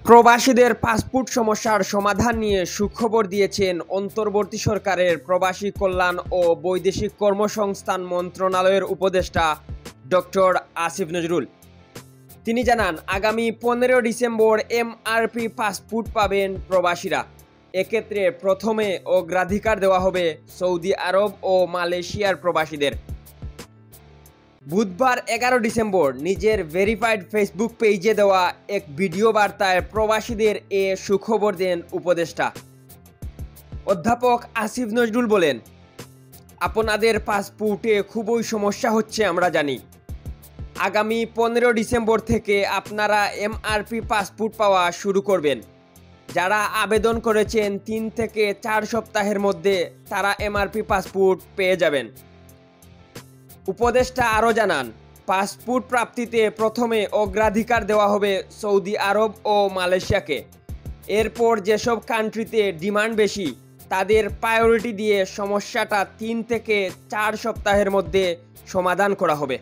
প্রবাসীদের পাসপোর্ট সমস্যার সমাধান নিয়ে সুখবর দিয়েছেন অন্তর্বর্তী সরকারের প্রবাসী কল্যাণ ও বৈদেশিক কর্মসংস্থান মন্ত্রণালয়ের উপদেষ্টা ডক্টর আসিফ নজরুল। তিনি জানান, আগামী 15 ডিসেম্বর এমআরপি পাসপোর্ট পাবেন প্রবাসীরা। এক্ষেত্রে প্রথমে অগ্রাধিকার দেওয়া হবে সৌদি আরব ও মালয়েশিয়ার প্রবাসীদের। বুধবার 11 ডিসেম্বর নিজের ভেরিফাইড ফেসবুক পেজে দেওয়া এক ভিডিও বার্তায় প্রবাসীদের এ সুখবর দেন উপদেষ্টা। অধ্যাপক আসিফ নজরুল বলেন, আপনাদের পাসপোর্টে খুবই সমস্যা হচ্ছে আমরা জানি। আগামী 15 ডিসেম্বর থেকে আপনারা এমআরপি পাসপোর্ট পাওয়া শুরু করবেন। যারা আবেদন করেছেন 3 থেকে 4 সপ্তাহের মধ্যে তারা এমআরপি পাসপোর্ট পেয়ে যাবেন। উপদেষ্টা আরও জানান, পাসপোর্ট প্রাপ্তিতে প্রথমে অগ্রাধিকার দেওয়া হবে সৌদি আরব ও মালয়েশিয়াকে। এরপর যেসব কান্ট্রিতে ডিমান্ড বেশি তাদের প্রায়োরিটি দিয়ে সমস্যাটা 3 থেকে 4 সপ্তাহের মধ্যে সমাধান করা হবে।